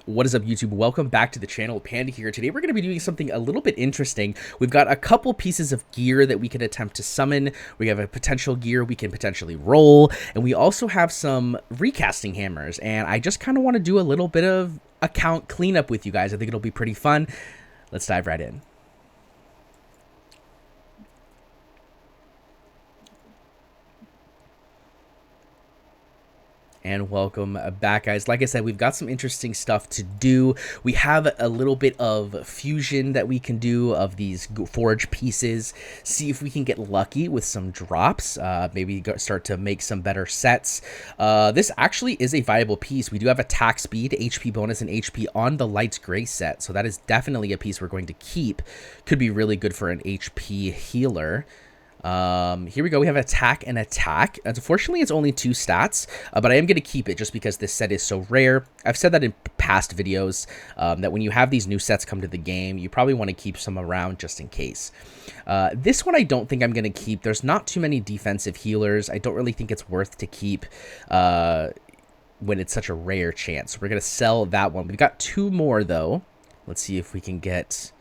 What is up, YouTube? Welcome back to the channel. Panda here. Today we're going to be doing something a little bit interesting. We've got a couple pieces of gear that we can attempt to summon. We have a potential gear we can potentially roll, and we also have some recasting hammers. And I just kind of want to do a little bit of account cleanup with you guys. I think it'll be pretty fun. Let's dive right in. And welcome back, guys. Like I said, we've got some interesting stuff to do. We have a little bit of fusion that we can do of these forge pieces. See if we can get lucky with some drops. Maybe start to make some better sets. This actually is a viable piece. We do have attack speed, HP bonus, and HP on the Lights Gray set. So that is definitely a piece we're going to keep. Could be really good for an HP healer. Here we go. We have attack and attack. Unfortunately, it's only 2 stats, but I am going to keep it just because this set is so rare. I've said that in past videos, that when you have these new sets come to the game, you probably want to keep some around just in case. This one I don't think I'm going to keep. There's not too many defensive healers. I don't really think it's worth to keep, when it's such a rare chance. We're going to sell that one. We've got 2 more though. Let's see if we can get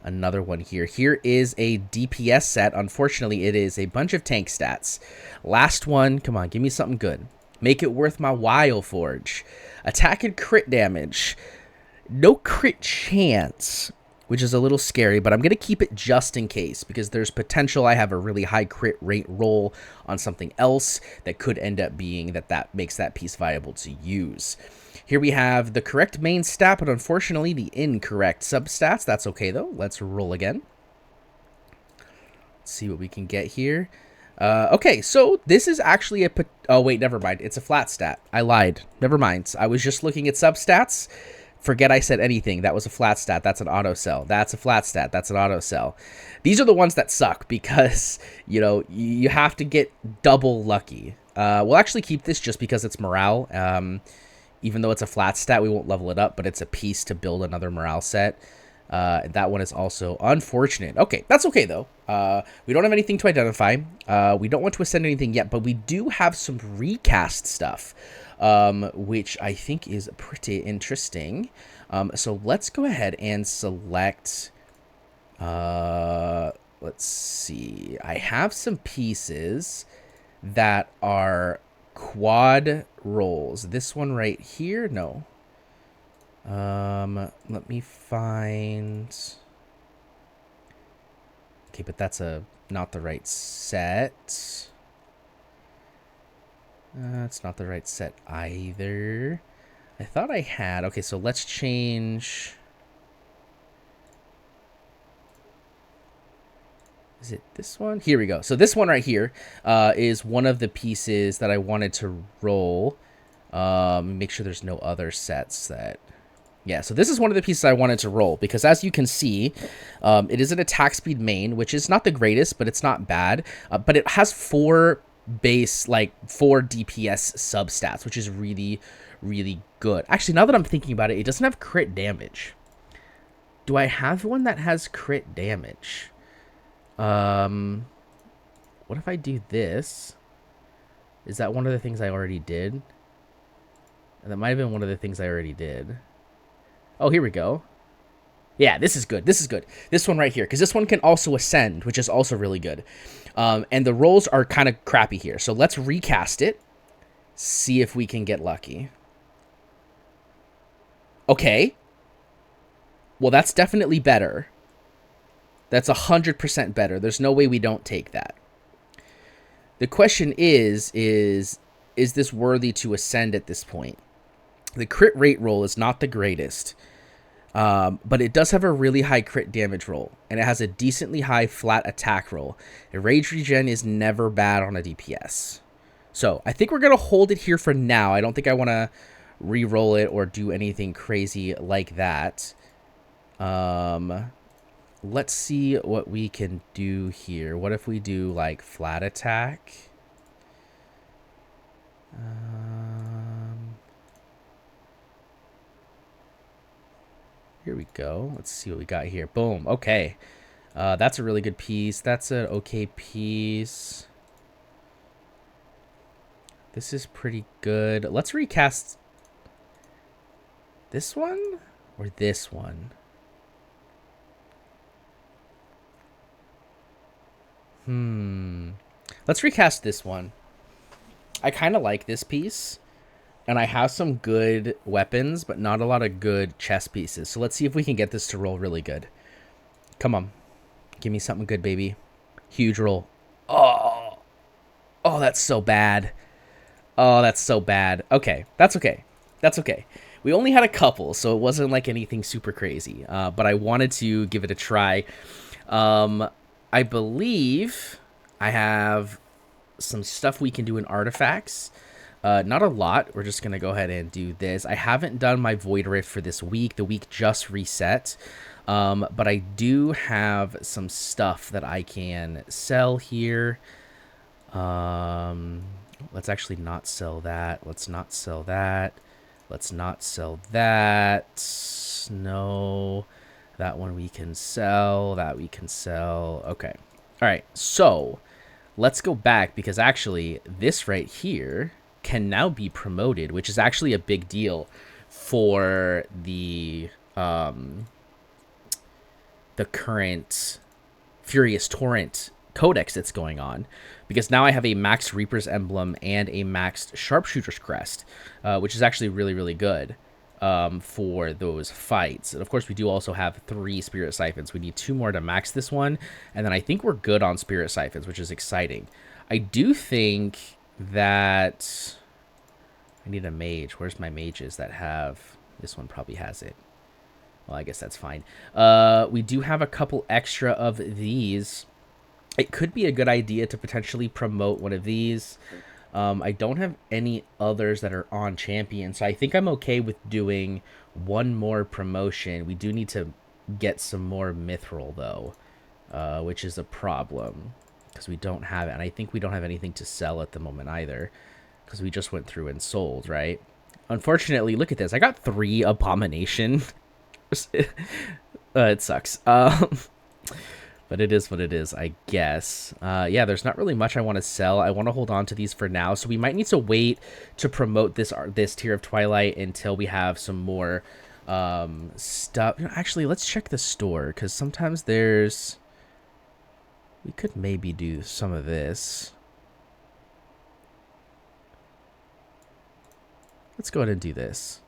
another one here. Here is a DPS set. Unfortunately, it is a bunch of tank stats. Last one. Come on, give me something good. Make it worth my while, Forge. Attack and crit damage. No crit chance, which is a little scary, but I'm going to keep it just in case because there's potential I have a really high crit rate roll on something else that could end up being that makes that piece viable to use. Here we have the correct main stat, but unfortunately the incorrect substats. That's okay, though. Let's roll again. Let's see what we can get here. Okay, so this is actually a... Oh, wait, never mind. It's a flat stat. I lied. Never mind. I was just looking at substats. Forget I said anything. That was a flat stat. That's an auto sell. That's a flat stat. That's an auto sell. These are the ones that suck because, you know, you have to get double lucky. We'll actually keep this just because it's morale. Even though it's a flat stat, we won't level it up, but it's a piece to build another morale set. That one is also unfortunate. Okay, that's okay, though. We don't have anything to identify. We don't want to ascend anything yet, but we do have some recast stuff, which I think is pretty interesting. So let's go ahead and select... let's see. I have some pieces that are quad rolls. This one right here, no. Let me find... Okay, but that's not the right set. It's not the right set either. I thought I had... Okay, so let's change... Is it this one? Here we go. So this one right here is one of the pieces that I wanted to roll. Make sure there's no other sets that... Yeah, so this is one of the pieces I wanted to roll because as you can see, it is an attack speed main, which is not the greatest, but it's not bad. But it has 4 base, like 4 DPS substats, which is really, really good. Actually, now that I'm thinking about it, it doesn't have crit damage. Do I have one that has crit damage? What if I do this? Is that one of the things I already did? And that might have been one of the things I already did. Oh, here we go. Yeah, this is good. This is good. This one right here, because this one can also ascend, which is also really good. And the rolls are kind of crappy here. So let's recast it. See if we can get lucky. Okay. Well, that's definitely better. That's 100% better. There's no way we don't take that. The question is this worthy to ascend at this point? The crit rate roll is not the greatest, but it does have a really high crit damage roll, and it has a decently high flat attack roll. A rage regen is never bad on a DPS. So I think we're going to hold it here for now. I don't think I want to re-roll it or do anything crazy like that. Let's see what we can do here. What if we do like flat attack? Here we go. Let's see what we got here. Boom. Okay. That's a really good piece. That's an okay piece. This is pretty good. Let's recast This one or this one? Let's recast this one. I kind of like this piece. And I have some good weapons, but not a lot of good chest pieces. So let's see if we can get this to roll really good. Come on. Give me something good, baby. Huge roll. Oh. Oh, that's so bad. Oh, that's so bad. Okay. That's okay. That's okay. We only had a couple, so it wasn't like anything super crazy. But I wanted to give it a try. I believe I have some stuff we can do in artifacts. Not a lot. We're just going to go ahead and do this. I haven't done my Void Rift for this week. The week just reset. But I do have some stuff that I can sell here. Let's actually not sell that. Let's not sell that. Let's not sell that. No. That one we can sell. That we can sell. Okay. All right. So let's go back because actually this right here can now be promoted, which is actually a big deal for the current Furious Torrent codex that's going on, because now I have a maxed Reaper's Emblem and a maxed Sharpshooter's Crest, which is actually really, really good for those fights. And of course, we do also have 3 Spirit Siphons. We need 2 more to max this one, and then I think we're good on Spirit Siphons, which is exciting. I do think that I need a mage. Where's my mages that have... This one probably has it. Well, I guess that's fine. We do have a couple extra of these. It could be a good idea to potentially promote one of these. I don't have any others that are on champion, so I think I'm okay with doing one more promotion. We do need to get some more mithril, though, which is a problem because we don't have it. And I think we don't have anything to sell at the moment either because we just went through and sold, right? Unfortunately, look at this. I got 3 Abomination. It sucks. But it is what it is, I guess. Yeah, there's not really much I want to sell. I want to hold on to these for now. So we might need to wait to promote this Tier of Twilight until we have some more stuff. You know, actually, let's check the store, because sometimes there's... We could maybe do some of this. Let's go ahead and do this.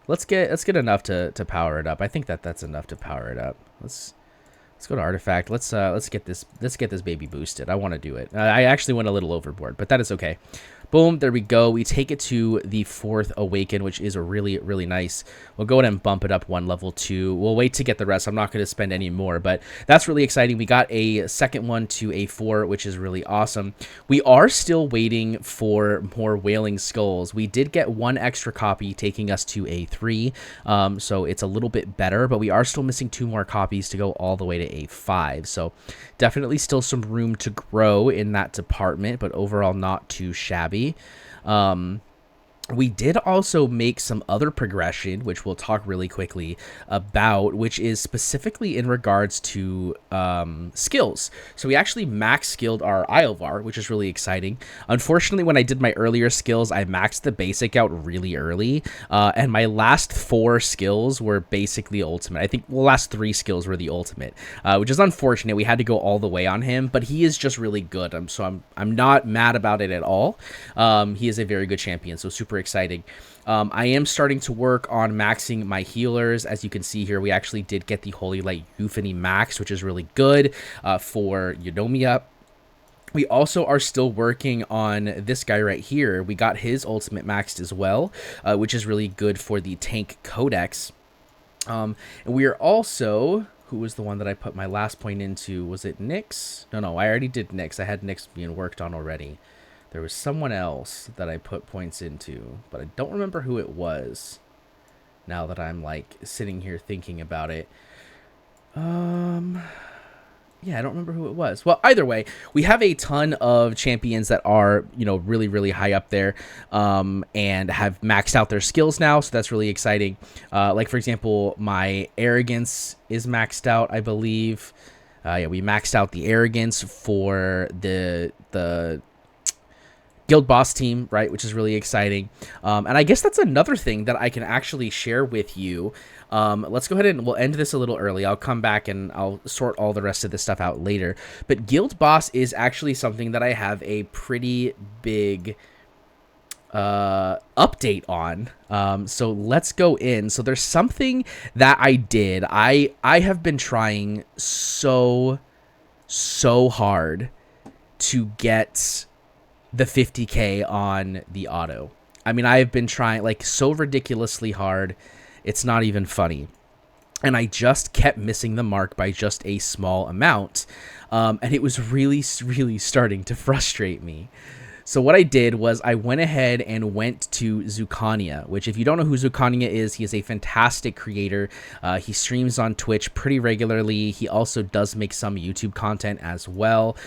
Let's get enough to power it up. I think that's enough to power it up. Let's go to artifact. Let's get this baby boosted. I want to do it. I actually went a little overboard, but that is okay. Boom, there we go. We take it to the 4th Awaken, which is really, really nice. We'll go ahead and bump it up 1 level 2. We'll wait to get the rest. I'm not going to spend any more, but that's really exciting. We got a second one to a 4, which is really awesome. We are still waiting for more Wailing Skulls. We did get 1 extra copy, taking us to a 3, so it's a little bit better, but we are still missing 2 more copies to go all the way to a 5. So definitely still some room to grow in that department, but overall not too shabby. We did also make some other progression, which we'll talk really quickly about, which is specifically in regards to skills. So we actually max skilled our Ivyvar, which is really exciting. Unfortunately, when I did my earlier skills, I maxed the basic out really early, and my last 4 skills were basically ultimate. I think the last 3 skills were the ultimate, which is unfortunate. We had to go all the way on him, but he is just really good. I'm not mad about it at all. He is a very good champion, so super exciting. I am starting to work on maxing my healers. As you can see here, we actually did get the Holy Light Euphony max, which is really good for Eunomia. We also are still working on this guy right here. We got his ultimate maxed as well, which is really good for the tank codex. And we are also... Who was the one that I put my last point into? Was it Nyx? No, I already did Nyx. I had Nyx being worked on already. There was someone else that I put points into, but I don't remember who it was now that I'm, like, sitting here thinking about it. Yeah, I don't remember who it was. Well, either way, we have a ton of champions that are, you know, really, really high up there, and have maxed out their skills now, so that's really exciting. Like, for example, my Arrogance is maxed out, I believe. Yeah, we maxed out the Arrogance for the Guild Boss team, right, which is really exciting. And I guess that's another thing that I can actually share with you. Let's go ahead and we'll end this a little early. I'll come back and I'll sort all the rest of this stuff out later. But Guild Boss is actually something that I have a pretty big update on. So let's go in. So there's something that I did. I have been trying so hard to get the 50k on the auto. I mean, I have been trying like so ridiculously hard. It's not even funny. And I just kept missing the mark by just a small amount. And it was really starting to frustrate me. So what I did was I went ahead and went to Zucania, which if you don't know who Zucania is, he is a fantastic creator. He streams on Twitch pretty regularly. He also does make some YouTube content as well.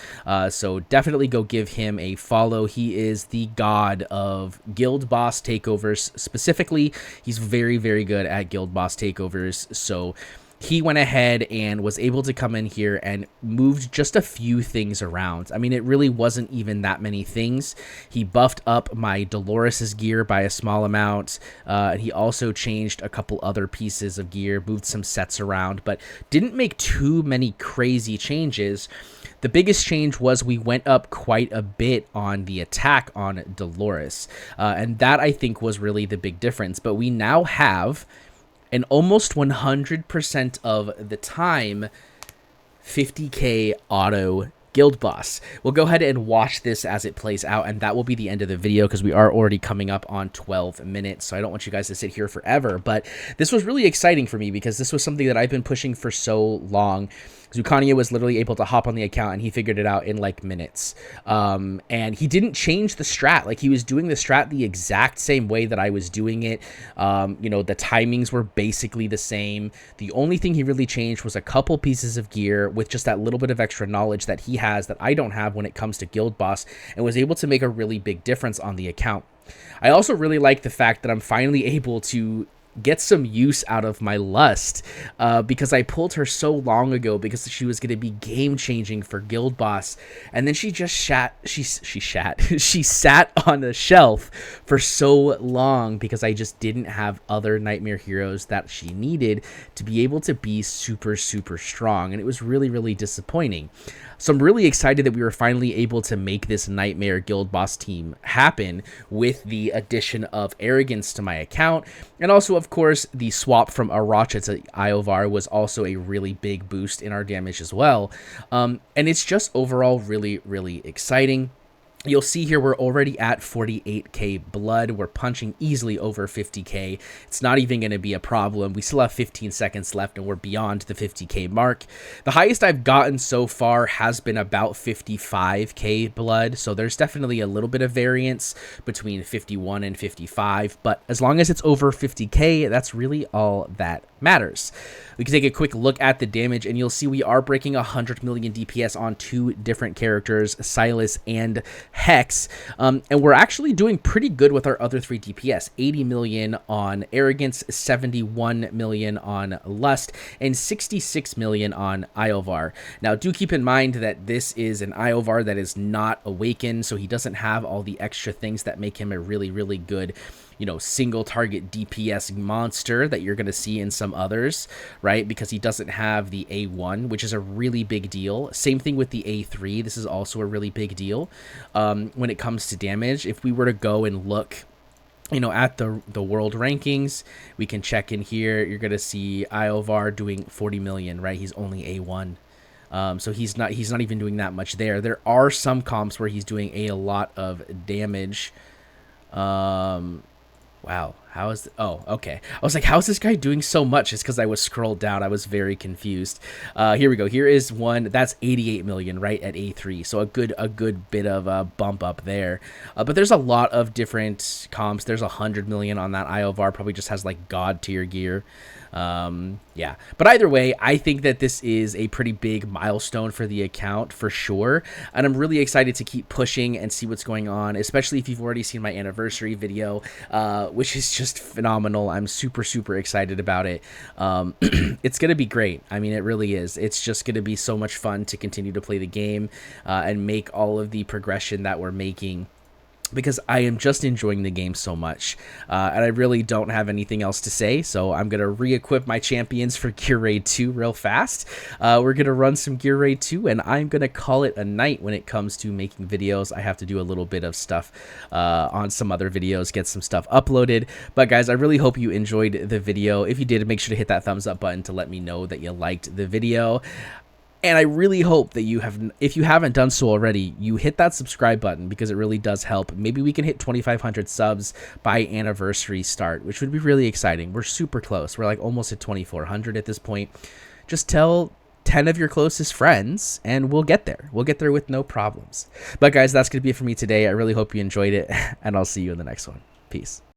So definitely go give him a follow. He is the god of Guild Boss takeovers. Specifically, he's very good at Guild Boss takeovers. So he went ahead and was able to come in here and moved just a few things around. I mean, it really wasn't even that many things. He buffed up my Dolores's gear by a small amount. And he also changed a couple other pieces of gear, moved some sets around, but didn't make too many crazy changes. The biggest change was we went up quite a bit on the attack on Dolores. And that, I think, was really the big difference. But we now have and almost 100% of the time 50k auto Guild Boss. We'll go ahead and watch this as it plays out, and that will be the end of the video because we are already coming up on 12 minutes, so I don't want you guys to sit here forever. But this was really exciting for me because this was something that I've been pushing for so long. Zucania was literally able to hop on the account and he figured it out in like minutes. And he didn't change the strat. Like, he was doing the strat the exact same way that I was doing it. You know, the timings were basically the same. The only thing he really changed was a couple pieces of gear with just that little bit of extra knowledge that he has that I don't have when it comes to Guild Boss, and was able to make a really big difference on the account. I also really like the fact that I'm finally able to get some use out of my Lust, because I pulled her so long ago because she was going to be game changing for Guild Boss, and then she just she sat on a shelf for so long because I just didn't have other Nightmare heroes that she needed to be able to be super strong, and it was really disappointing. So I'm really excited that we were finally able to make this Nightmare Guild Boss team happen with the addition of Arrogance to my account. And also, of course, the swap from Aracha to Iovar was also a really big boost in our damage as well. And it's just overall really exciting. You'll see here we're already at 48k blood. We're punching easily over 50k. It's not even going to be a problem. We still have 15 seconds left and we're beyond the 50k mark. The highest I've gotten so far has been about 55k blood, so there's definitely a little bit of variance between 51 and 55, but as long as it's over 50k, that's really all that matters. We can take a quick look at the damage and you'll see we are breaking 100 million DPS on two different characters, Silas and Hex, and we're actually doing pretty good with our other three DPS. 80 million on Arrogance, 71 million on Lust, and 66 million on Iovar. Now, do keep in mind that this is an Iovar that is not awakened, so he doesn't have all the extra things that make him a really good, you know, single target DPS monster that you're going to see in some others, right? Because he doesn't have the A1, which is a really big deal. Same thing with the A3. This is also a really big deal when it comes to damage. If we were to go and look, you know, at the world rankings, we can check in here. You're going to see Iovar doing 40 million, right? He's only A1. So he's not even doing that much there. There are some comps where he's doing a lot of damage. Wow, how is oh, okay. I was like, how is this guy doing so much? It's because I was scrolled down. I was very confused. Here we go. Here is one that's 88 million, right, at A3. So a good bit of a bump up there. But there's a lot of different comps. There's 100 million on that Iovar. Probably just has like god tier gear. Yeah, but either way, I think that this is a pretty big milestone for the account for sure, and I'm really excited to keep pushing and see what's going on, especially if you've already seen my anniversary video, which is just phenomenal. I'm super excited about it. It's gonna be great. I mean, it really is. It's just gonna be so much fun to continue to play the game and make all of the progression that we're making because I am just enjoying the game so much, and I really don't have anything else to say, so I'm going to re-equip my champions for Gear Raid 2 real fast. We're going to run some Gear Raid 2, and I'm going to call it a night when it comes to making videos. I have to do a little bit of stuff on some other videos, get some stuff uploaded, but guys, I really hope you enjoyed the video. If you did, make sure to hit that thumbs up button to let me know that you liked the video. And I really hope that if you haven't done so already, you hit that subscribe button, because it really does help. Maybe we can hit 2,500 subs by anniversary start, which would be really exciting. We're super close. We're like almost at 2,400 at this point. Just tell 10 of your closest friends and we'll get there. We'll get there with no problems. But guys, that's going to be it for me today. I really hope you enjoyed it, and I'll see you in the next one. Peace.